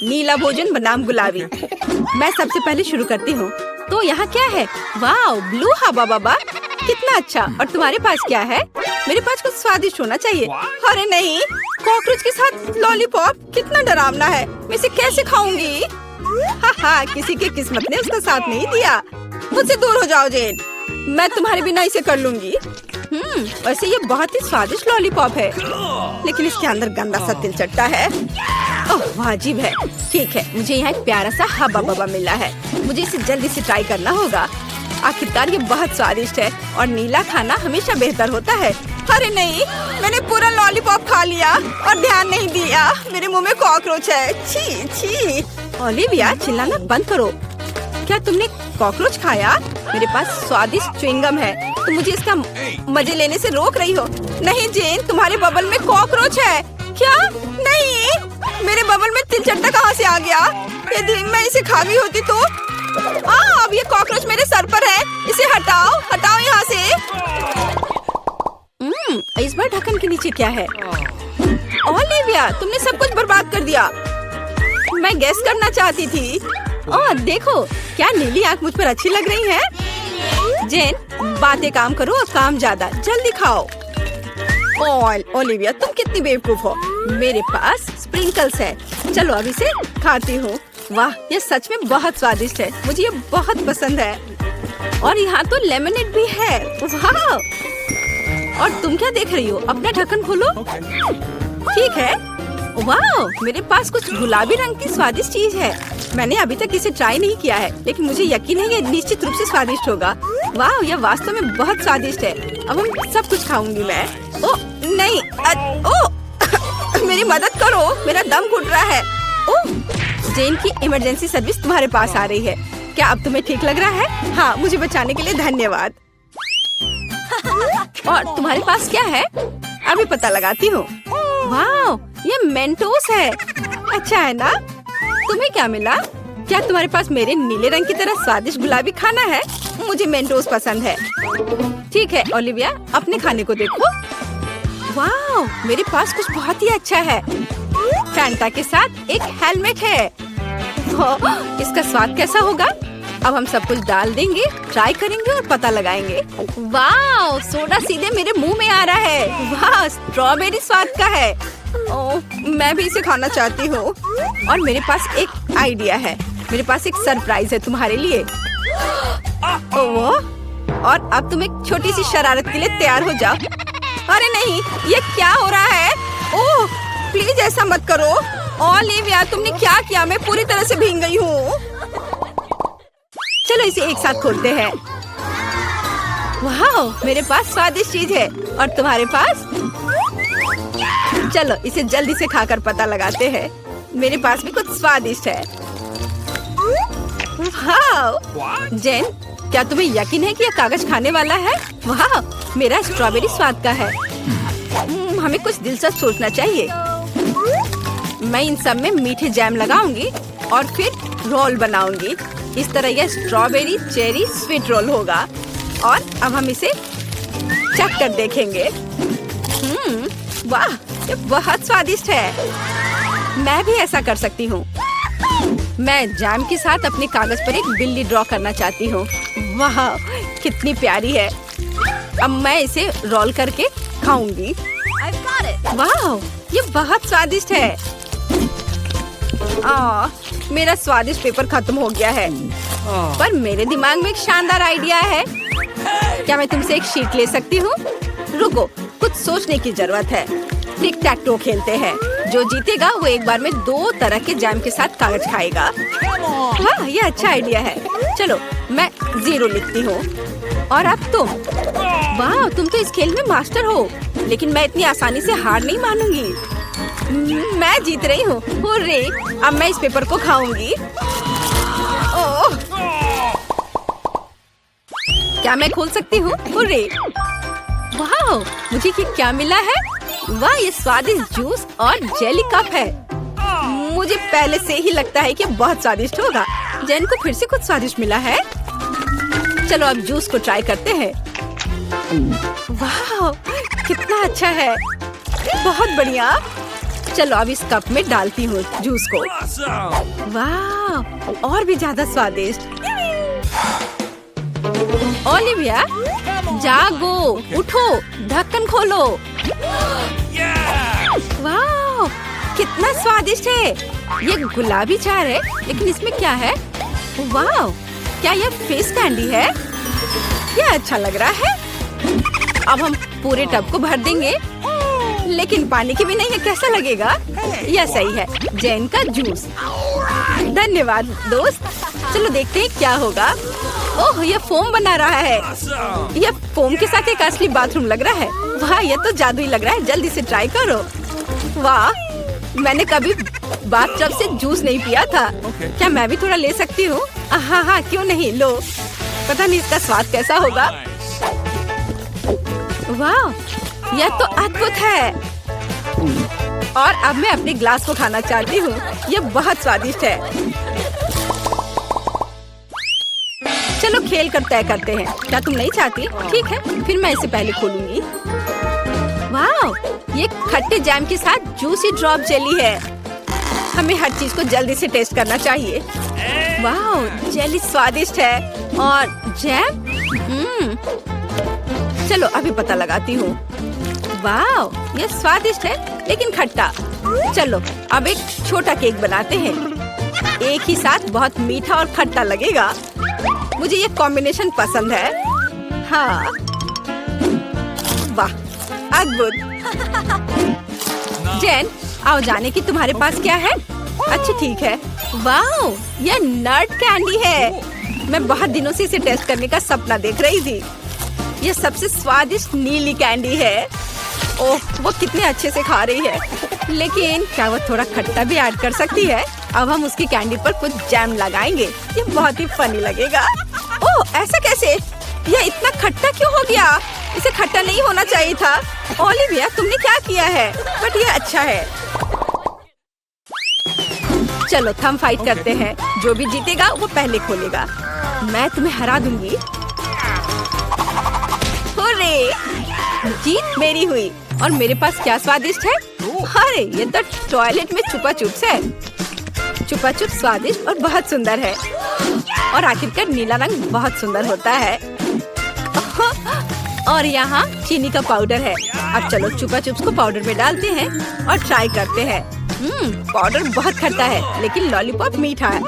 नीला भोजन बनाम गुलाबी। मैं सबसे पहले शुरू करती हूँ। तो यहाँ क्या है? वाओ, ब्लू हवा बाबा, कितना अच्छा। और तुम्हारे पास क्या है? मेरे पास कुछ स्वादिष्ट होना चाहिए। अरे नहीं, कॉकरोच के साथ लॉलीपॉप, कितना डरावना है। मैं इसे कैसे खाऊंगी? हाँ, किसी के किस्मत ने उसका साथ नहीं दिया। मुझसे दूर हो जाओ जेन, मैं तुम्हारे बिना इसे कर लूंगी। वैसे ये बहुत ही स्वादिष्ट लॉलीपॉप है, लेकिन इसके अंदर गंदा सा तिल चट्टा है। ओह, अजीब है। ठीक है, मुझे यहाँ एक प्यारा सा हब्बा बब्बा मिला है। मुझे इसे जल्दी से ट्राई करना होगा। आखिरकार ये बहुत स्वादिष्ट है और नीला खाना हमेशा बेहतर होता है। अरे नहीं, मैंने पूरा लॉलीपॉप खा लिया और ध्यान नहीं दिया। मेरे मुंह में कॉकरोच है। छी छी। ओलिविया, चिल्लाना बंद करो। क्या तुमने कॉकरोच खाया? मेरे पास स्वादिष्ट च्युइंगम है, तुम मुझे इसका मजे लेने से रोक रही हो। नहीं जेन, तुम्हारे बबल में कॉकरोच है। क्या? नहीं, मेरे बबल में तिल चट्टा कहाँ से आ गया? यदि मैं इसे खा गई होती तो। अब ये कॉकरोच मेरे सर पर है। इसे हटाओ, हटाओ यहाँ से। इस बार ढक्कन के नीचे क्या है? ओलिविया, तुमने सब कुछ बर्बाद कर दिया। मैं गेस करना चाहती थी। ओह देखो, क्या नीली आंख मुझ पर अच्छी लग रही है। जेन, बातें काम करो और काम ज्यादा। जल्दी खाओ। ओलिविया, तुम कितनी बेवकूफ हो। मेरे पास स्प्रिंकल्स है। चलो अब इसे खाती हूँ। वाह, ये सच में बहुत स्वादिष्ट है। मुझे ये बहुत पसंद है। और यहाँ तो लेमनेड भी है। वाह! और तुम क्या देख रही हो? अपना ढक्कन खोलो। ठीक है। वाह, मेरे पास कुछ गुलाबी रंग की स्वादिष्ट चीज है। मैंने अभी तक इसे ट्राई नहीं किया है, लेकिन मुझे यकीन है ये निश्चित रूप से स्वादिष्ट होगा। वाह, यह वास्तव में बहुत स्वादिष्ट है। अब हम सब कुछ खाऊंगी मैं। ओह नहीं, मेरी मदद करो, मेरा दम घुट रहा है। ओह, जेन की इमरजेंसी सर्विस तुम्हारे पास आ रही है। क्या अब तुम्हें ठीक लग रहा है? हाँ, मुझे बचाने के लिए धन्यवाद। और तुम्हारे पास क्या है? अभी पता लगाती हूँ। वाह, ये मेंटोस है। अच्छा है ना? तुम्हें क्या मिला? क्या तुम्हारे पास मेरे नीले रंग की तरह स्वादिष्ट गुलाबी खाना है? मुझे मेंटोस पसंद है। ठीक है ओलिविया, अपने खाने को देखो। वाह, मेरे पास कुछ बहुत ही अच्छा है। फैंटा के साथ एक हेलमेट है। इसका स्वाद कैसा होगा? अब हम सब कुछ डाल देंगे, ट्राई करेंगे और पता लगाएंगे। वाह, सोडा सीधे मेरे मुंह में आ रहा है। वाह, स्ट्रॉबेरी स्वाद का है। ओह, मैं भी इसे खाना चाहती हूँ। और मेरे पास एक आइडिया है। मेरे पास एक सरप्राइज है तुम्हारे लिए। ओह, और अब तुम एक छोटी सी शरारत के लिए तैयार हो जाओ। अरे नहीं, ये क्या हो रहा है? ओह, प्लीज ऐसा मत करो। ओलिविया, तुमने क्या किया? मैं पूरी तरह से भीग गई हूँ। चलो इसे एक साथ खोलते हैं। वाह, मेरे पास स्वादिष्ट चीज है और तुम्हारे पास? चलो इसे जल्दी से खाकर पता लगाते हैं। मेरे पास भी कुछ स्वादिष्ट है। वाह! जेन, क्या तुम्हें यकीन है कि यह कागज खाने वाला है? वाह, मेरा स्ट्रॉबेरी स्वाद का है। हमें कुछ दिलचस्प सोचना चाहिए। मैं इन सब में मीठे जैम लगाऊंगी और फिर रोल बनाऊंगी। इस तरह यह स्ट्रॉबेरी चेरी स्वीट रोल होगा। और अब हम इसे चख कर देखेंगे। वाह, ये बहुत स्वादिष्ट है। मैं भी ऐसा कर सकती हूँ। मैं जैम के साथ अपने कागज पर एक बिल्ली ड्रॉ करना चाहती हूँ। वाह, कितनी प्यारी है। अब मैं इसे रोल करके खाऊंगी। वाह, ये बहुत स्वादिष्ट है। मेरा स्वादिष्ट पेपर खत्म हो गया है। पर मेरे दिमाग में एक शानदार आइडिया है। क्या मैं तुमसे एक शीट ले सकती हूँ? रुको, कुछ सोचने की जरूरत है। टिक टैक टो खेलते हैं। जो जीतेगा वो एक बार में 2 तरह के जैम के साथ कागज खाएगा। वाह, ये अच्छा आइडिया है। चलो मैं 0 लिखती हूँ। और अब तुम? वाह, तुम तो इस खेल में मास्टर हो। लेकिन मैं इतनी आसानी से हार नहीं मानूंगी। मैं जीत रही हूँ। हुर्रे! अब मैं इस पेपर को खाऊंगी। ओह! क्या मैं खोल सकती हूँ? हुर्रे! वाह, मुझे ये क्या मिला है? वाह, ये स्वादिष्ट जूस और जेली कप है। मुझे पहले से ही लगता है कि बहुत स्वादिष्ट होगा। जेन को फिर से कुछ स्वादिष्ट मिला है। चलो अब जूस को ट्राई करते हैं। वाह, कितना अच्छा है। बहुत बढ़िया। चलो अब इस कप में डालती हूँ जूस को। वाह, और भी ज्यादा स्वादिष्ट। ओलिविया, जागो, उठो, ढक्कन खोलो। वाह, कितना स्वादिष्ट है। ये गुलाबी चार है, लेकिन इसमें क्या है? वाह, क्या यह फिश कैंडी है? यह अच्छा लग रहा है। अब हम पूरे टब को भर देंगे, लेकिन पानी की भी नहीं है। कैसा लगेगा? यह सही है। जैन का जूस। धन्यवाद दोस्त। चलो देखते हैं क्या होगा। ओह, यह फोम बना रहा है। यह फोम के साथ एक असली बाथरूम लग रहा है। वाह, यह तो जादुई लग रहा है। जल्दी से ट्राई करो। वाह, मैंने कभी बाथटब से जूस नहीं पिया था। क्या मैं भी थोड़ा ले सकती हूँ? हाँ हाँ, क्यों नहीं, लो। पता नहीं इसका स्वाद कैसा होगा। वाह, यह तो अद्भुत है। और अब मैं अपने ग्लास को खाना चाहती हूँ। यह बहुत स्वादिष्ट है। चलो खेल कर तय करते हैं। क्या तुम नहीं चाहती? ठीक है, फिर मैं इसे पहले खोलूंगी। वाह, ये खट्टे जैम के साथ जूसी ड्रॉप जेली है। हमें हर चीज को जल्दी से टेस्ट करना चाहिए। वाह, जेली स्वादिष्ट है और जैम चलो अभी पता लगाती हूँ। वाह, ये स्वादिष्ट है लेकिन खट्टा। चलो अब एक छोटा केक बनाते हैं। एक ही साथ बहुत मीठा और खट्टा लगेगा। मुझे ये कॉम्बिनेशन पसंद है। हाँ, वाह, अद्भुत। जैन, आओ जाने की तुम्हारे पास क्या है? अच्छा ठीक है। वाह, यह नट कैंडी है। मैं बहुत दिनों से इसे टेस्ट करने का सपना देख रही थी। यह सबसे स्वादिष्ट नीली कैंडी है। ओह, वो कितने अच्छे से खा रही है। लेकिन क्या वो थोड़ा खट्टा भी ऐड कर सकती है? अब हम उसकी कैंडी पर कुछ जैम लगाएंगे। ये बहुत ही फनी लगेगा। ओह, ऐसा कैसे? यह इतना खट्टा क्यों हो गया? इसे खट्टा नहीं होना चाहिए था। ओलिविया, तुमने क्या किया है? बट यह अच्छा है। चलो थम फाइट करते हैं। जो भी जीतेगा वो पहले खोलेगा। मैं तुम्हें हरा दूंगी। हुर्रे! जीत मेरी हुई। और मेरे पास क्या स्वादिष्ट है? अरे, ये तो टॉयलेट में छुपा चुप्स है। छुपा चुप स्वादिष्ट और बहुत सुंदर है। और आखिरकार नीला रंग बहुत सुंदर होता है। और यहाँ चीनी का पाउडर है। अब चलो छुपा चुप्स को पाउडर में डालते हैं और ट्राई करते हैं। पाउडर बहुत खट्टा है लेकिन लॉलीपॉप मीठा है।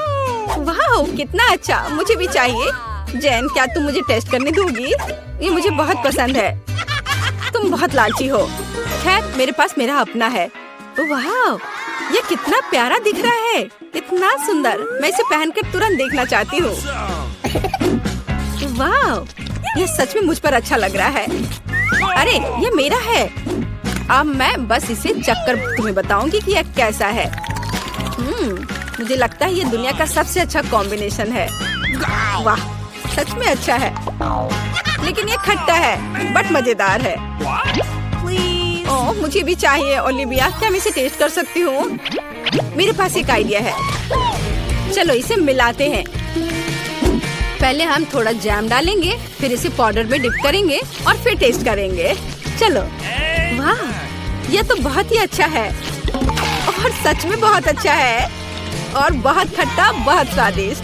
वाह, कितना अच्छा, मुझे भी चाहिए। जैन, क्या तुम मुझे टेस्ट करने दोगी? ये मुझे बहुत पसंद है। तुम बहुत लालची हो। खैर, मेरे पास मेरा अपना है। वाह, ये कितना प्यारा दिख रहा है। इतना सुंदर। मैं इसे पहनकर तुरंत देखना चाहती हूँ। वाह, ये सच में मुझ पर अच्छा लग रहा है। अरे, ये मेरा है। अब मैं बस इसे चखकर तुम्हें बताऊंगी कि यह कैसा है। मुझे लगता है ये दुनिया का सबसे अच्छा कॉम्बिनेशन है। वाह, सच में अच्छा है। लेकिन ये खट्टा है बट मजेदार है। ओह, मुझे भी चाहिए। ओलिविया, क्या मैं इसे टेस्ट कर सकती हूँ? मेरे पास एक आइडिया है। चलो इसे मिलाते हैं। पहले हम थोड़ा जैम डालेंगे, फिर इसे पाउडर में डिप करेंगे और फिर टेस्ट करेंगे। चलो। वाह, यह तो बहुत ही अच्छा है और सच में बहुत अच्छा है और बहुत खट्टा, बहुत स्वादिष्ट।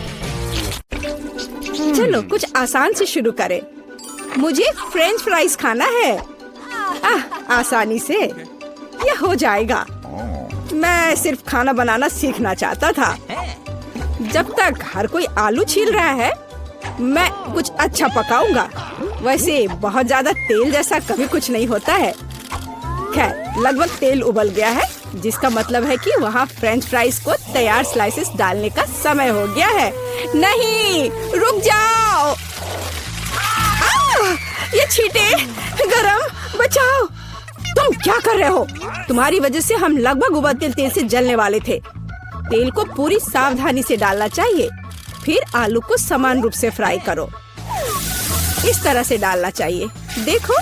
चलो कुछ आसान से शुरू करें। मुझे फ्रेंच फ्राइज खाना है। आसानी से यह हो जाएगा। मैं सिर्फ खाना बनाना सीखना चाहता था। जब तक हर कोई आलू छील रहा है, मैं कुछ अच्छा पकाऊंगा। वैसे बहुत ज्यादा तेल जैसा कभी कुछ नहीं होता है। खैर, लगभग तेल उबल गया है, जिसका मतलब है कि वहाँ फ्रेंच फ्राइज को तैयार स्लाइसेस डालने का समय हो गया है। नहीं, रुक जाओ। ये छींटे, गरम, बचाओ। तुम क्या कर रहे हो? तुम्हारी वजह से हम लगभग उबलते तेल से जलने वाले थे। तेल को पूरी सावधानी से डालना चाहिए। फिर आलू को समान रूप से फ्राई करो। इस तरह से डालना चाहिए। देखो,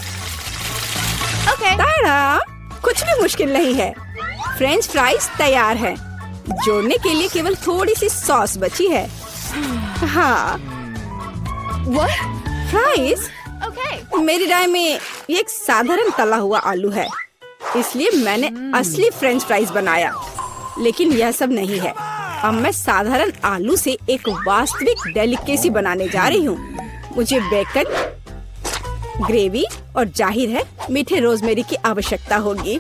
ताड़ा, कुछ भी मुश्किल नहीं है। फ्रेंच फ्राइज तैयार है। जोड़ने के लिए केवल थोड़ी सी सॉस बची है। हाँ, फ्राइज? मेरी राय में ये एक साधारण तला हुआ आलू है। इसलिए मैंने असली फ्रेंच फ्राइज बनाया। लेकिन यह सब नहीं है। अब मैं साधारण आलू से एक वास्तविक डेलिकेसी बनाने जा रही हूँ। मुझे बेकन, ग्रेवी और जाहिर है मीठे रोजमेरी की आवश्यकता होगी।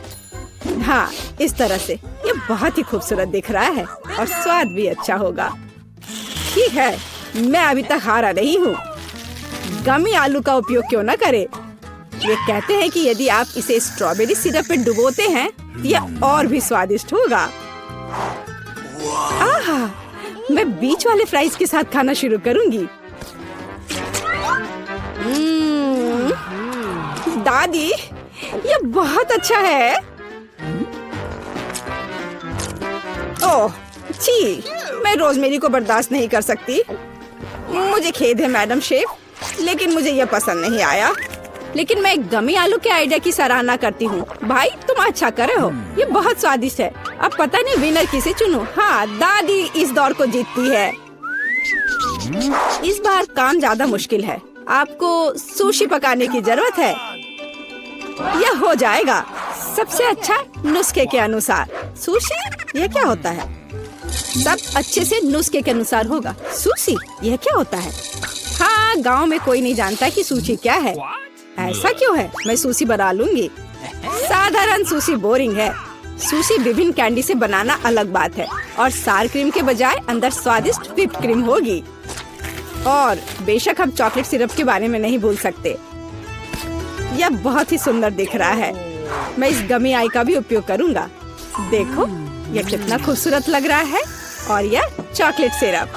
हाँ, इस तरह से ये बहुत ही खूबसूरत दिख रहा है और स्वाद भी अच्छा होगा। ठीक है, मैं अभी तक हारा नहीं हूँ। गमी आलू का उपयोग क्यों न करें? ये कहते हैं कि यदि आप इसे स्ट्रॉबेरी सिरप में डुबोते हैं तो यह और भी स्वादिष्ट होगा। आहा, मैं बीच वाले फ्राइज के साथ खाना शुरू करूंगी। दादी, ये बहुत अच्छा है। ओह, छी, मैं रोजमेरी को बर्दाश्त नहीं कर सकती। मुझे खेद है मैडम शेफ, लेकिन मुझे यह पसंद नहीं आया। लेकिन मैं गमी आलू के आइडिया की सराहना करती हूँ। भाई, तुम अच्छा करे हो। ये बहुत स्वादिष्ट है। अब पता नहीं विनर किसे चुनूं। हाँ, दादी इस दौर को जीतती है। इस बार काम ज्यादा मुश्किल है। आपको सुशी पकाने की जरूरत है। यह हो जाएगा सबसे अच्छा नुस्खे के अनुसार। सुशी, यह क्या होता है? सब अच्छे से नुस्खे के अनुसार होगा। सुशी, यह क्या होता है? हाँ, गांव में कोई नहीं जानता कि सुशी क्या है। ऐसा क्यों है? मैं सुशी बना लूंगी। साधारण सुशी बोरिंग है। सुशी विभिन्न कैंडी से बनाना अलग बात है और सार क्रीम के बजाय अंदर स्वादिष्ट व्हिप क्रीम होगी। और बेशक हम चॉकलेट सिरप के बारे में नहीं भूल सकते। यह बहुत ही सुंदर दिख रहा है। मैं इस गमी आई का भी उपयोग करूंगा। देखो, यह कितना खूबसूरत लग रहा है। और यह चॉकलेट सिरप।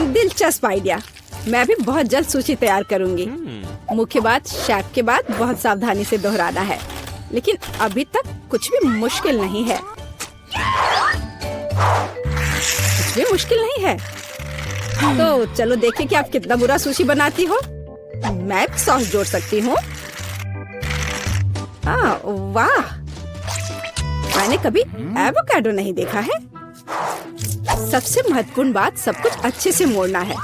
दिलचस्प आइडिया। मैं भी बहुत जल्द सुशी तैयार करूंगी। मुख्य बात शेफ के बाद बहुत सावधानी से दोहराना है। लेकिन अभी तक कुछ भी मुश्किल नहीं है। कुछ भी मुश्किल नहीं है। तो चलो देखें कि आप कितना बुरा सुशी बनाती हो। मैं भी सॉस जोड़ सकती हूँ। वाह, मैंने कभी एवोकाडो नहीं देखा है। सबसे महत्वपूर्ण बात, सब कुछ अच्छे से मोड़ना है,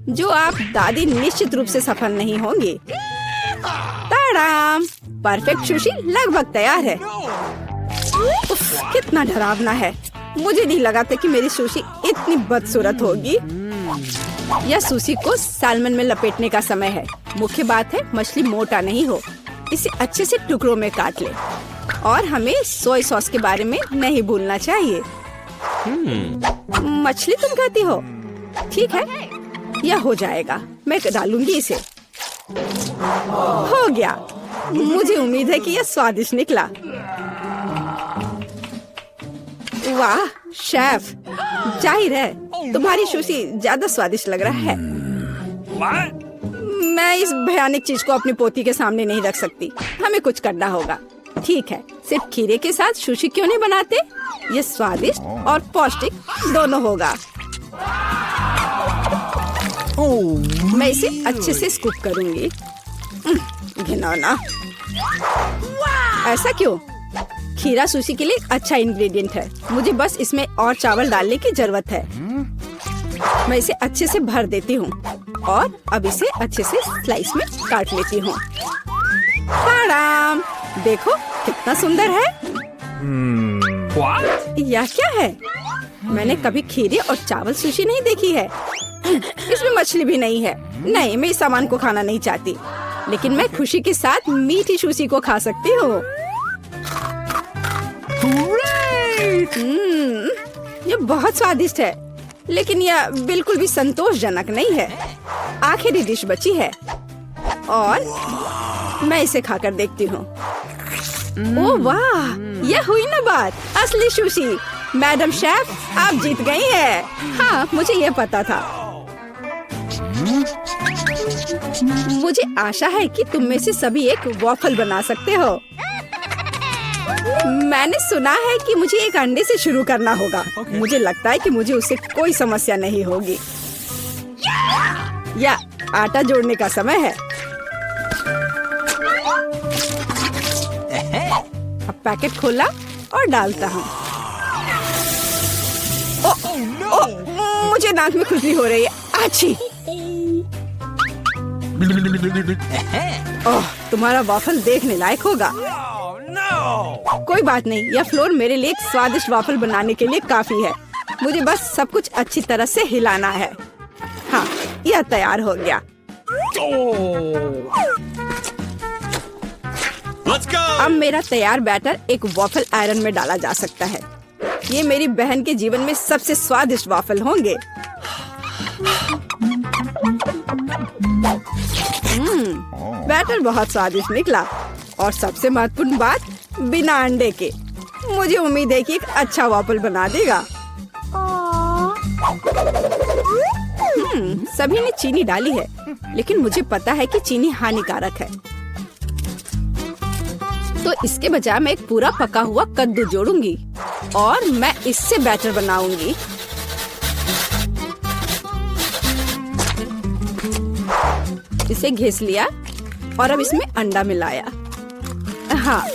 जो आप दादी निश्चित रूप से सफल नहीं होंगी। ताड़ाम, परफेक्ट सुशी लगभग तैयार है। उफ, कितना डरावना है। मुझे नहीं लगा था कि मेरी सुशी इतनी बदसूरत होगी। यह सुशी को साल्मन में लपेटने का समय है। मुख्य बात है मछली मोटा नहीं हो। इसे अच्छे से टुकड़ों में काट ले। और हमें सोया सॉस के बारे में नहीं भूलना चाहिए। मछली तुम कहती हो? ठीक है, यह हो जाएगा। मैं डालूंगी इसे। हो गया। मुझे उम्मीद है कि यह स्वादिष्ट निकला। वाह शेफ, जाहिर है तुम्हारी सुशी ज्यादा स्वादिष्ट लग रहा है। मैं इस भयानक चीज को अपनी पोती के सामने नहीं रख सकती। हमें कुछ करना होगा। ठीक है, सिर्फ खीरे के साथ सुशी क्यों नहीं बनाते? ये स्वादिष्ट और पौष्टिक दोनों होगा। मैं इसे अच्छे से स्कूप करूंगी। घिनौना। ऐसा क्यों? खीरा सुशी के लिए एक अच्छा इंग्रेडिएंट है। मुझे बस इसमें और चावल डालने की जरूरत है। मैं इसे अच्छे से भर देती हूँ और अब इसे अच्छे से स्लाइस में काट लेती हूँ। देखो कितना सुंदर है। यह क्या है? मैंने कभी खीरे और चावल सुशी नहीं देखी है। इसमें मछली भी नहीं है। नहीं, मैं इस सामान को खाना नहीं चाहती। लेकिन मैं खुशी के साथ मीठी सुशी को खा सकती हूँ। ये बहुत स्वादिष्ट है, लेकिन यह बिल्कुल भी संतोषजनक नहीं है। आखिरी डिश बची है और मैं इसे खाकर देखती हूँ। ओह वाह, यह हुई ना बात। असली सुशी। मैडम शेफ, आप जीत गई हैं। हाँ, मुझे यह पता था। मुझे आशा है कि तुम में से सभी एक वॉफल बना सकते हो। मैंने सुना है कि मुझे एक अंडे से शुरू करना होगा। मुझे लगता है कि मुझे उससे कोई समस्या नहीं होगी। या आटा जोड़ने का समय है। अब पैकेट खोला और डालता हूँ। मुझे नाक में खुजली हो रही है। आछी। ओह, तुम्हारा वाफल देखने लायक होगा। कोई बात नहीं, यह फ्लोर मेरे लिए एक स्वादिष्ट वाफल बनाने के लिए काफी है। मुझे बस सब कुछ अच्छी तरह से हिलाना है। हाँ, यह तैयार हो गया। अब मेरा तैयार बैटर एक वाफल आयरन में डाला जा सकता है। ये मेरी बहन के जीवन में सबसे स्वादिष्ट वाफल होंगे। बैटर बहुत स्वादिष्ट निकला और सबसे महत्वपूर्ण बात, बिना अंडे के। मुझे उम्मीद है कि एक अच्छा वाफल बना देगा। सभी ने चीनी डाली है, लेकिन मुझे पता है कि चीनी हानिकारक है। तो इसके बजाय मैं एक पूरा पका हुआ कद्दू जोड़ूंगी और मैं इससे बैटर बनाऊंगी। इसे घिस लिया और अब इसमें अंडा मिलाया। हाँ,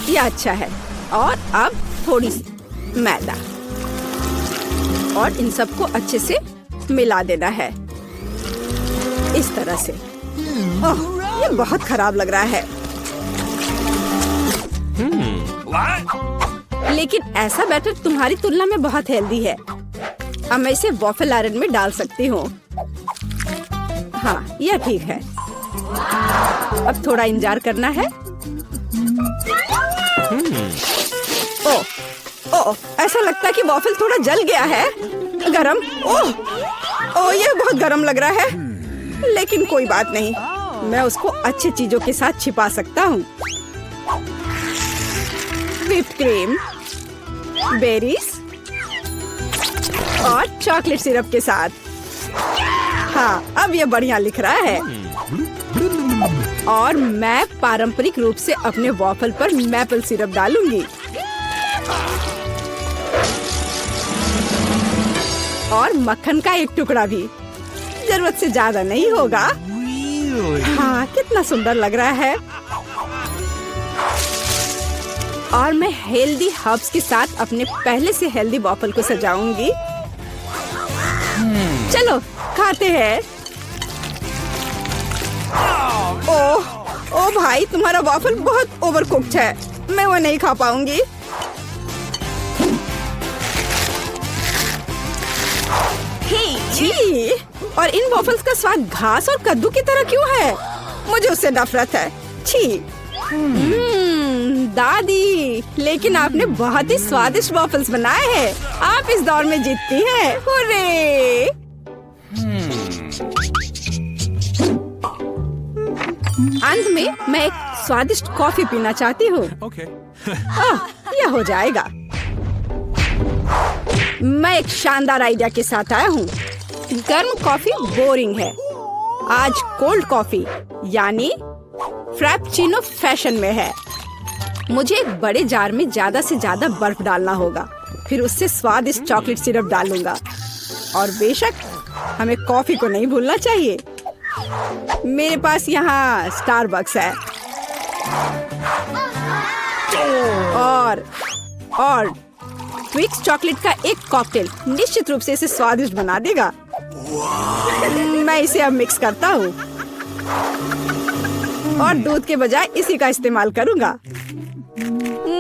ये अच्छा है। और अब थोड़ी सी मैदा और इन सबको अच्छे से मिला देना है इस तरह से। ओह, ये बहुत खराब लग रहा है। लेकिन ऐसा बैटर तुम्हारी तुलना में बहुत हेल्दी है। अब मैं इसे वॉफल आयरन में डाल सकती हूँ। हाँ, यह ठीक है। अब थोड़ा इंतजार करना है। ओह, ओह, ऐसा लगता है कि वॉफल थोड़ा जल गया है। गरम। ओह, ओह, यह बहुत गरम लग रहा है। लेकिन कोई बात नहीं, मैं उसको अच्छी चीजों के साथ छिपा सकता हूँ। व्हिप्ड क्रीम, बेरीज और चॉकलेट सिरप के साथ। हाँ, अब ये बढ़िया लिख रहा है। और मैं पारंपरिक रूप से अपने वॉफल पर मैपल सिरप डालूंगी और मक्खन का एक टुकड़ा भी। जरूरत से ज्यादा नहीं होगा। हाँ, कितना सुंदर लग रहा है। और मैं हेल्दी हर्ब्स के साथ अपने पहले से हेल्दी वॉफल को सजाऊंगी। चलो खाते हैं। ओह, ओ भाई, तुम्हारा वॉफल बहुत ओवरकुक्ड है। मैं वो नहीं खा पाऊंगी। छी, और इन वॉफल्स का स्वाद घास और कद्दू की तरह क्यों है? मुझे उससे नफरत है। छी। दादी, लेकिन आपने बहुत ही स्वादिष्ट वॉफल्स बनाए हैं। आप इस दौर में जीतती हैं। हुर्रे! अंत में मैं एक स्वादिष्ट कॉफी पीना चाहती हूँ। यह हो जाएगा। मैं एक शानदार आइडिया के साथ आया हूँ। गर्म कॉफी बोरिंग है। आज कोल्ड कॉफी यानी फ्रैप्पुचिनो फैशन में है। मुझे एक बड़े जार में ज्यादा से ज्यादा बर्फ डालना होगा। फिर उससे स्वादिष्ट चॉकलेट सिरप डालूंगा। और बेशक हमें कॉफी को नहीं भूलना चाहिए। मेरे पास यहाँ स्टारबक्स है और ट्विक्स चॉकलेट का एक कॉकटेल निश्चित रूप से इसे स्वादिष्ट बना देगा। मैं इसे अब मिक्स करता हूँ और दूध के बजाय इसी का इस्तेमाल करूँगा।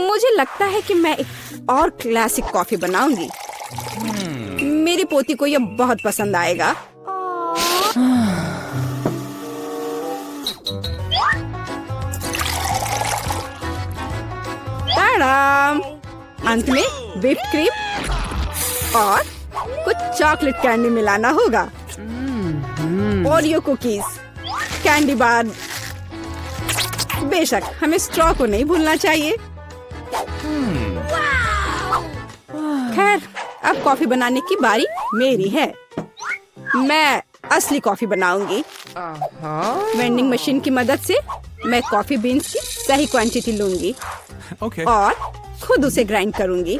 मुझे लगता है कि मैं एक और क्लासिक कॉफी बनाऊंगी। मेरी पोती को यह बहुत पसंद आएगा। ताड़ाम! अंत में व्हिप्ड क्रीम और कुछ चॉकलेट कैंडी मिलाना होगा। Oreo cookies, candy bar. बेशक हमें स्ट्रॉ को नहीं भूलना चाहिए। खैर, अब कॉफी बनाने की बारी मेरी है। मैं असली कॉफी बनाऊंगी। वेंडिंग मशीन की मदद से मैं कॉफी बीन्स की सही क्वांटिटी लूंगी और खुद उसे ग्राइंड करूंगी,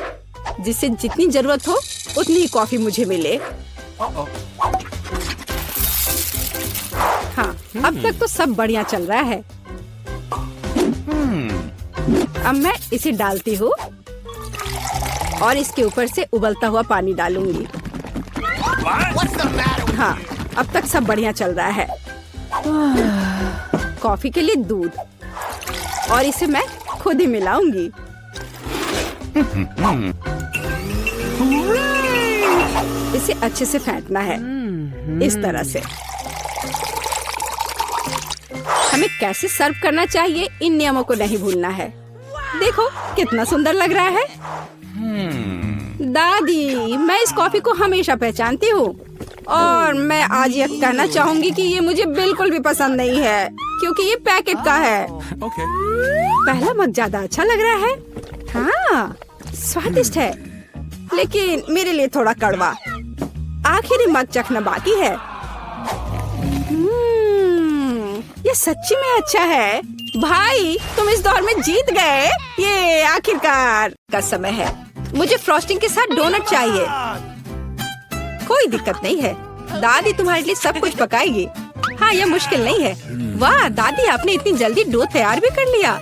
जिससे जितनी जरूरत हो उतनी ही कॉफी मुझे मिले। हाँ, अब तक तो सब बढ़िया चल रहा है। अब मैं इसे डालती हूँ और इसके ऊपर से उबलता हुआ पानी डालूंगी। हाँ, अब तक सब बढ़िया चल रहा है। कॉफी के लिए दूध और इसे मैं खुद ही मिलाऊंगी। इसे अच्छे से फेंटना है इस तरह से। हमें कैसे सर्व करना चाहिए इन नियमों को नहीं भूलना है। देखो कितना सुंदर लग रहा है। दादी, मैं इस कॉफी को हमेशा पहचानती हूँ और मैं आज ये कहना चाहूंगी कि ये मुझे बिल्कुल भी पसंद नहीं है क्योंकि ये पैकेट का है। पहला मग ज्यादा अच्छा लग रहा है। हाँ, स्वादिष्ट है लेकिन मेरे लिए थोड़ा कड़वा। आखिरी मग चखना बाकी है। ये सच्ची में अच्छा है। भाई, तुम इस दौर में जीत गए। ये आखिरकार का समय है। मुझे फ्रॉस्टिंग के साथ डोनट चाहिए। कोई दिक्कत नहीं है, दादी तुम्हारे लिए सब कुछ पकाएगी। हाँ, यह मुश्किल नहीं है। वाह दादी, आपने इतनी जल्दी डो तैयार भी कर लिया।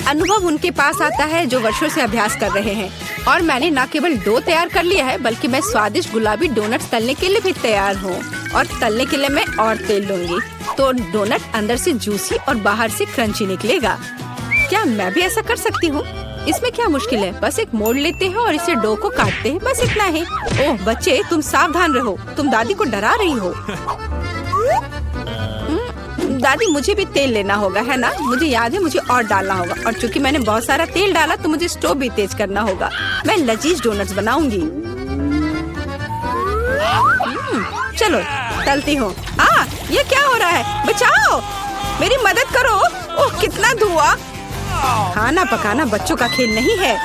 अनुभव उनके पास आता है जो वर्षों से अभ्यास कर रहे हैं। और मैंने न केवल डो तैयार कर लिया है बल्कि मैं स्वादिष्ट गुलाबी डोनट्स तलने के लिए भी तैयार हूँ। और तलने के लिए मैं और तेल लूंगी तो डोनट अंदर से जूसी और बाहर से क्रंची निकलेगा। क्या मैं भी ऐसा कर सकती हूँ? इसमें क्या मुश्किल है? बस एक मोड़ लेते हैं और इसे डो को काटते हैं, बस इतना ही। ओह बच्चे, तुम सावधान रहो, तुम दादी को डरा रही हो। दादी, मुझे भी तेल लेना होगा, है ना? मुझे याद है, मुझे और डालना होगा। और चूंकि मैंने बहुत सारा तेल डाला तो मुझे स्टोव भी तेज करना होगा। मैं लजीज डोनट्स बनाऊंगी। चलो तलती हूँ। ये क्या हो रहा है? बचाओ, मेरी मदद करो। ओह कितना धुआं। खाना पकाना बच्चों का खेल नहीं है।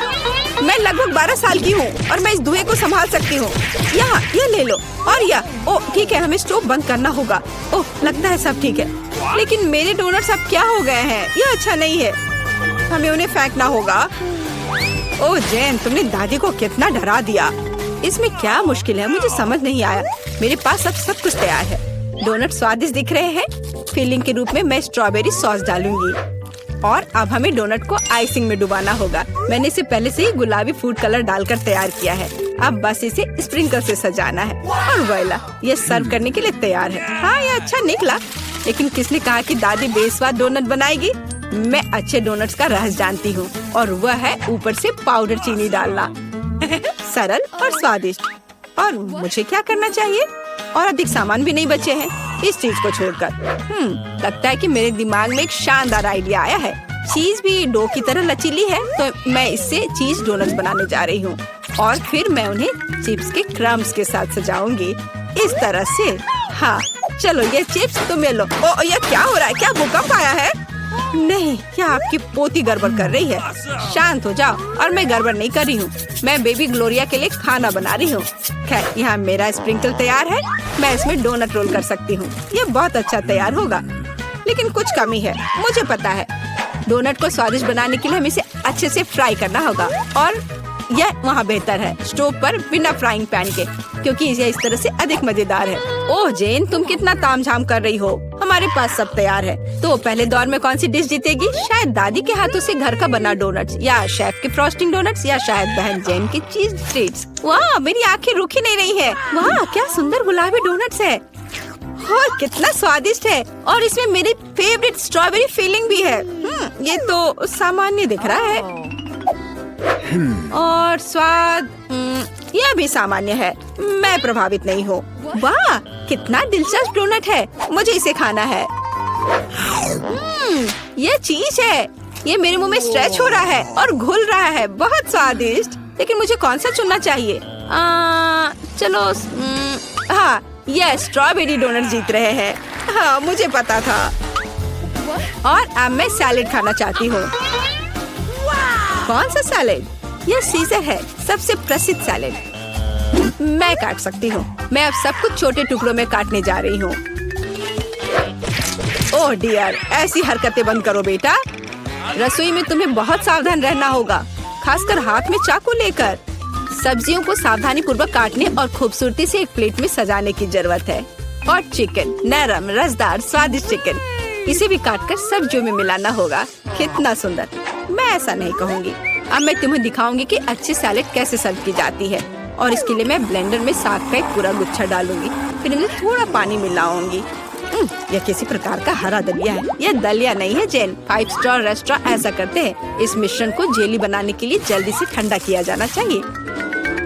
मैं लगभग 12 साल की हूँ और मैं इस धुएं को संभाल सकती हूँ। यहाँ ये ले लो और यह। ओह ठीक है, हमें स्टोव बंद करना होगा। ओह लगता है सब ठीक है, लेकिन मेरे डोनट्स अब क्या हो गए हैं? यह अच्छा नहीं है, हमें उन्हें फेंकना होगा। ओह जेन, तुमने दादी को कितना डरा दिया। इसमें क्या मुश्किल है? मुझे समझ नहीं आया। मेरे पास अब सब कुछ तैयार है। डोनट स्वादिष्ट दिख रहे हैं। फिलिंग के रूप में मैं स्ट्रॉबेरी सॉस डालूंगी और अब हमें डोनट को आइसिंग में डुबाना होगा। मैंने इसे पहले से ही गुलाबी फूड कलर डालकर तैयार किया है। अब बस इसे स्प्रिंकल से सजाना है और वोइला, ये सर्व करने के लिए तैयार है। हाँ, ये अच्छा निकला, लेकिन किसने कहा कि दादी बेस्वाद डोनट बनाएगी? मैं अच्छे डोनट्स का रहस्य जानती हूँ और वह है ऊपर से पाउडर चीनी डालना। सरल और स्वादिष्ट। और मुझे क्या करना चाहिए? और अधिक सामान भी नहीं बचे हैं इस चीज को छोड़कर। लगता है कि मेरे दिमाग में एक शानदार आइडिया आया है। चीज भी डो की तरह लचीली है तो मैं इससे चीज डोनट्स बनाने जा रही हूँ और फिर मैं उन्हें चिप्स के क्रम्स के साथ सजाऊंगी इस तरह से। हाँ चलो, ये चिप्स तुम लो। ओ ये क्या हो रहा है? क्या भूकंप आया है? नहीं, क्या आपकी पोती गड़बड़ कर रही है? शांत हो जाओ। और मैं गड़बड़ नहीं कर रही हूँ, मैं बेबी ग्लोरिया के लिए खाना बना रही हूँ। खैर, यहाँ मेरा स्प्रिंकल तैयार है। मैं इसमें डोनट रोल कर सकती हूँ। ये बहुत अच्छा तैयार होगा, लेकिन कुछ कमी है, मुझे पता है। डोनट को स्वादिष्ट बनाने के लिए हमें इसे अच्छे से फ्राई करना होगा और यह वहाँ बेहतर है स्टोव पर बिना फ्राइंग पैन के, क्योंकि यह इस तरह से अधिक मजेदार है। ओह जेन, तुम कितना तामझाम कर रही हो। हमारे पास सब तैयार है। तो पहले दौर में कौन सी डिश जीतेगी? शायद दादी के हाथों से घर का बना डोनट्स, या शेफ के फ्रॉस्टिंग डोनट्स, या शायद बहन जेन की चीज ट्रीट्स। वाह, मेरी आंखें रुक ही नहीं रही है। वाह, क्या सुंदर गुलाबी डोनट्स है और कितना स्वादिष्ट है। और इसमें मेरी फेवरेट स्ट्रॉबेरी फिलिंग भी है। ये तो सामान्य दिख रहा है और स्वाद यह भी सामान्य है। मैं प्रभावित नहीं हूँ। वाह, कितना दिलचस्प डोनट है, मुझे इसे खाना है। यह चीज है, ये मेरे मुंह में स्ट्रेच हो रहा है और घुल रहा है। बहुत स्वादिष्ट, लेकिन मुझे कौन सा चुनना चाहिए? चलो, हाँ, यह स्ट्रॉबेरी डोनट जीत रहे हैं। हाँ, मुझे पता था। और अब मैं सैलेड खाना चाहती हूँ। कौन सा सैलेड? यह सीजर है, सबसे प्रसिद्ध सैलेड। मैं काट सकती हूँ। मैं अब सब कुछ छोटे टुकड़ों में काटने जा रही हूँ। ओह डियर, ऐसी हरकतें बंद करो बेटा। रसोई में तुम्हें बहुत सावधान रहना होगा, खासकर हाथ में चाकू लेकर। सब्जियों को सावधानी पूर्वक काटने और खूबसूरती से एक प्लेट में सजाने की जरूरत है। और चिकन, नरम रसदार स्वादिष्ट चिकन, इसे भी काटकर सब्जियों में मिलाना होगा। कितना सुंदर। मैं ऐसा नहीं कहूँगी। अब मैं तुम्हें दिखाऊंगी कि अच्छी सैलेड कैसे सर्व की जाती है। और इसके लिए मैं ब्लेंडर में साग का एक पूरा गुच्छा डालूंगी, फिर मैं थोड़ा पानी मिलाऊंगी यह किसी प्रकार का हरा दलिया है। यह दलिया नहीं है जेन। 5 स्टार रेस्टोरेंट ऐसा करते हैं। इस मिश्रण को जेली बनाने के लिए जल्दी से ठंडा किया जाना चाहिए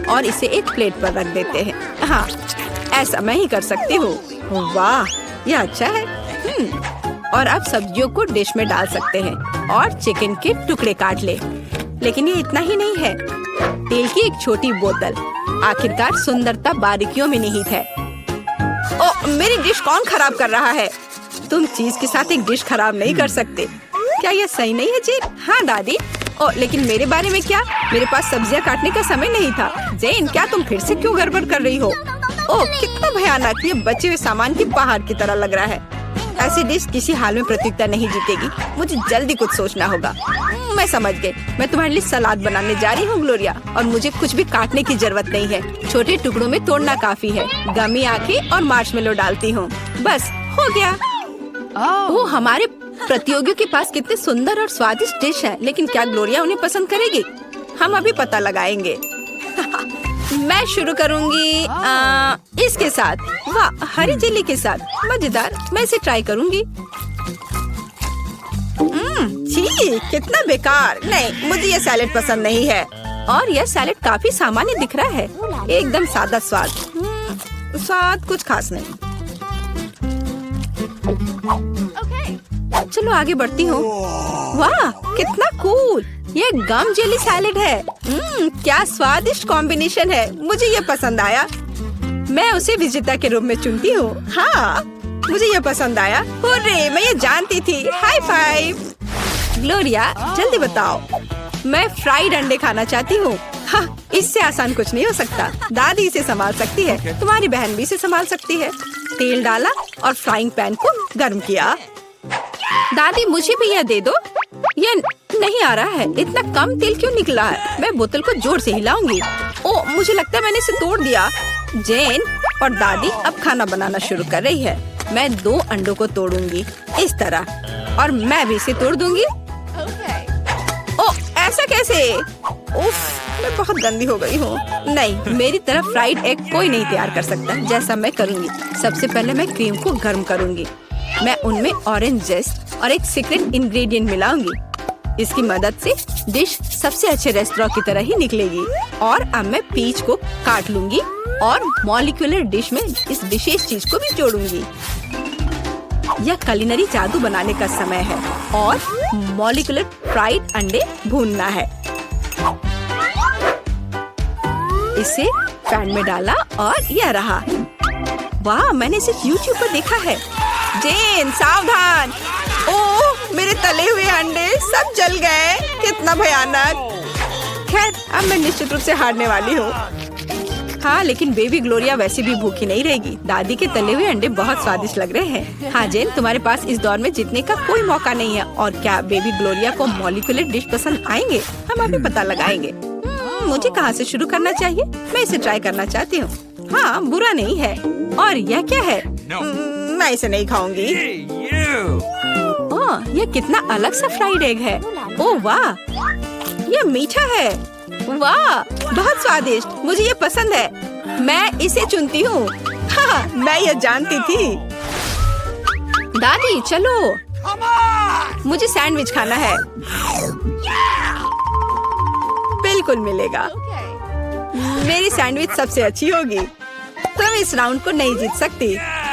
और इसे एक प्लेट पर रख देते हैं। हाँ, ऐसा मैं ही कर सकती हूँ। वाह, यह अच्छा है। और अब सब्जियों को डिश में डाल सकते हैं और चिकन के टुकड़े काट ले। लेकिन ये इतना ही नहीं है। तेल की एक छोटी बोतल। आखिरकार सुंदरता बारीकियों में निहित है। ओ, मेरी डिश कौन खराब कर रहा है? तुम चीज के साथ एक डिश खराब नहीं कर सकते। क्या यह सही नहीं है जेन? हाँ दादी। ओ, लेकिन मेरे बारे में क्या? मेरे पास सब्जियां काटने का समय नहीं था। जेन, क्या तुम फिर से क्यों गड़बड़ कर रही हो? ओह, कितना भयानक! ये बचे हुए सामान की पहाड़ की तरह लग रहा है। ऐसी डिश किसी हाल में प्रतियोगिता नहीं जीतेगी। मुझे जल्दी कुछ सोचना होगा। मैं समझ गई। मैं तुम्हारे लिए सलाद बनाने जा रही हूँ ग्लोरिया, और मुझे कुछ भी काटने की जरूरत नहीं है। छोटे टुकड़ों में तोड़ना काफी है। गमी आंखें और मार्शमेलो डालती हूँ। बस हो गया। ओह, हमारे प्रतियोगियों के पास कितने सुंदर और स्वादिष्ट डिश है। लेकिन क्या ग्लोरिया उन्हें पसंद करेगी? हम अभी पता लगाएंगे। मैं शुरू करूंगी इसके साथ। वाह, हरी जेली के साथ। मजेदार। मैं इसे ट्राई करूंगी। छी, कितना बेकार। नहीं, मुझे ये सैलेड पसंद नहीं है। और यह सैलेड काफी सामान्य दिख रहा है। एकदम सादा स्वाद। स्वाद कुछ खास नहीं। चलो आगे बढ़ती हूँ। वाह, कितना कूल। ये गम जेली सैलेड है। क्या स्वादिष्ट कॉम्बिनेशन है। मुझे ये पसंद आया। मैं उसे विजेता के रूप में चुनती हूँ। हाँ, मुझे ये पसंद आया। हुर्रे, मैं ये जानती थी। High five. ग्लोरिया, जल्दी बताओ। मैं फ्राइड अंडे खाना चाहती हूँ। हाँ, इससे आसान कुछ नहीं हो सकता। दादी इसे संभाल सकती है। तुम्हारी बहन भी इसे संभाल सकती है। तेल डाला और फ्राइंग पैन को गर्म किया। दादी, मुझे भी यह दे दो। यह नहीं आ रहा है। इतना कम तेल क्यों निकला है? मैं बोतल को जोर से हिलाऊंगी। ओह, मुझे लगता है मैंने इसे तोड़ दिया। जेन और दादी अब खाना बनाना शुरू कर रही है। मैं 2 अंडों को तोड़ूंगी इस तरह, और मैं भी इसे तोड़ दूंगी। ओह, ऐसा कैसे? उफ, मैं बहुत गंदी हो गई हूँ। नहीं, मेरी तरफ फ्राइड एग कोई नहीं तैयार कर सकता जैसा मैं करूँगी। सबसे पहले मैं क्रीम को गर्म करूँगी। मैं उनमें ऑरेंज जेस्ट और एक सीक्रेट इंग्रेडिएंट मिलाऊंगी। इसकी मदद से डिश सबसे अच्छे रेस्टोरेंट की तरह ही निकलेगी। और अब मैं पीच को काट लूंगी और मॉलिक्यूलर डिश में इस विशेष चीज को भी जोड़ूंगी। यह कुलिनरी जादू बनाने का समय है और मॉलिक्यूलर फ्राइड अंडे भूनना है। इसे पैन में डाला और यह रहा। वाह, मैंने इसे YouTube पर देखा है। जेन, सावधान। ओह, मेरे तले हुए अंडे सब जल गए। कितना भयानक। खैर, अब मैं निश्चित रूप से हारने वाली हूँ। हाँ, लेकिन बेबी ग्लोरिया वैसे भी भूखी नहीं रहेगी। दादी के तले हुए अंडे बहुत स्वादिष्ट लग रहे हैं। हाँ जेन, तुम्हारे पास इस दौर में जीतने का कोई मौका नहीं है। और क्या बेबी ग्लोरिया को मॉलिक्यूलर डिश पसंद आएंगे? हम अभी पता लगाएंगे। मुझे कहाँ से शुरू करना चाहिए? मैं इसे ट्राई करना चाहती हूँ। हाँ, बुरा नहीं है। और यह क्या है? मैं इसे नहीं खाऊंगी। ओह, यह कितना अलग सा फ्राइड एग है। ओह वाह, यह मीठा है। वाह, बहुत स्वादिष्ट। मुझे ये पसंद है। मैं इसे चुनती हूँ। हाँ, मैं ये जानती थी। दादी चलो, मुझे सैंडविच खाना है। बिल्कुल मिलेगा। मेरी सैंडविच सबसे अच्छी होगी। तुम इस राउंड को नहीं जीत सकती।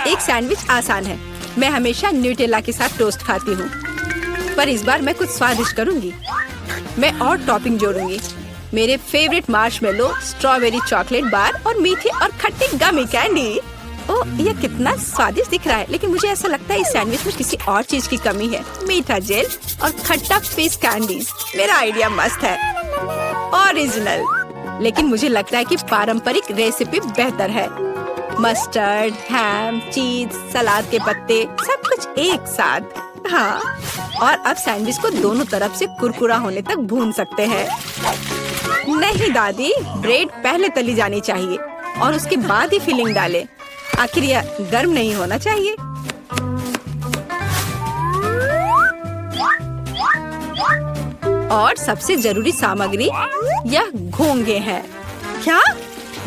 एक सैंडविच आसान है। मैं हमेशा न्यूटेला के साथ टोस्ट खाती हूँ, पर इस बार मैं कुछ स्वादिष्ट करूँगी। मैं और टॉपिंग जोड़ूंगी। मेरे favourite marshmallow, strawberry chocolate bar और मीठे और खट्टे गमी कैंडी। ओह, यह कितना स्वादिष्ट दिख रहा है। लेकिन मुझे ऐसा लगता है इस सैंडविच में किसी और चीज की कमी है। मीठा जेल और खट्टा फिश कैंडीज। मेरा आइडिया मस्त है, ओरिजिनल। लेकिन मुझे लगता है कि पारंपरिक रेसिपी बेहतर है। मस्टर्ड, हैम, चीज, सलाद के पत्ते, सब कुछ एक साथ। हाँ, और अब सैंडविच को दोनों तरफ से कुरकुरा होने तक भून सकते हैं। नहीं दादी, ब्रेड पहले तली जानी चाहिए और उसके बाद ही फिलिंग डालें। आखिर यह गर्म नहीं होना चाहिए। और सबसे जरूरी सामग्री यह घोंगे हैं। क्या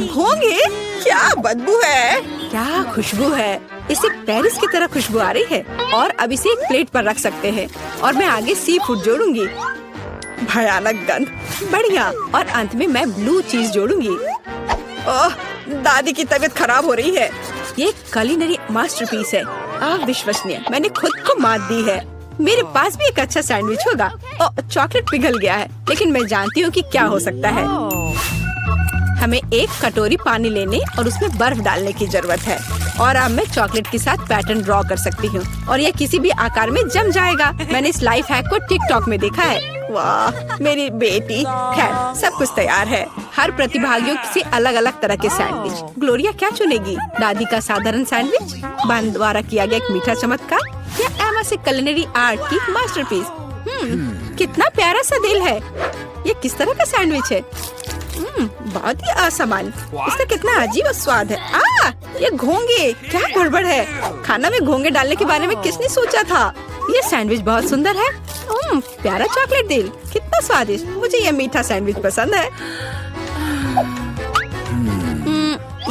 घोंगे? क्या बदबू है, क्या खुशबू है। इसे पेरिस की तरह खुशबू आ रही है। और अब इसे एक प्लेट पर रख सकते हैं और मैं आगे सी फूड जोड़ूंगी। भयानक गंध, बढ़िया। और अंत में मैं ब्लू चीज जोड़ूंगी। ओह, दादी की तबीयत खराब हो रही है। ये कुलिनरी मास्टरपीस है, अविश्वसनीय। मैंने खुद को मात दी है। मेरे पास भी एक अच्छा सैंडविच होगा। ओह, चॉकलेट पिघल गया है, लेकिन मैं जानती हूँ कि क्या हो सकता है। हमें एक कटोरी पानी लेने और उसमें बर्फ डालने की जरूरत है। और अब मैं चॉकलेट के साथ पैटर्न ड्रॉ कर सकती हूँ और यह किसी भी आकार में जम जाएगा। मैंने इस लाइफ हैक को टिकटॉक में देखा है। वाह, मेरी बेटी। खैर, सब कुछ तैयार है। हर प्रतिभागियों से अलग अलग तरह के सैंडविच। ग्लोरिया क्या चुनेगी? दादी का साधारण सैंडविच, बहन द्वारा किया गया एक मीठा चमत्कार, या एमा से कुलिनरी आर्ट की मास्टरपीस? कितना प्यारा सा दिल है। ये किस तरह का सैंडविच है? बहुत ही असामान्य। इसका कितना अजीब स्वाद है। ये घोंगे, क्या गड़बड़ है? खाना में घोंगे डालने के बारे में किसने सोचा था? ये सैंडविच बहुत सुंदर है। प्यारा चॉकलेट दिल, कितना स्वादिष्ट। मुझे ये मीठा सैंडविच पसंद है।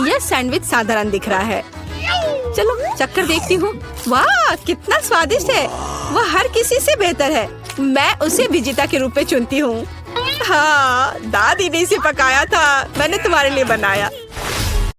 यह सैंडविच साधारण दिख रहा है। चलो चक्कर देखती हूँ। वाह, कितना स्वादिष्ट है। वह हर किसी से बेहतर है। मैं उसे विजेता के रूप में चुनती हूँ। हाँ, दादी ने इसे पकाया था, मैंने तुम्हारे लिए बनाया।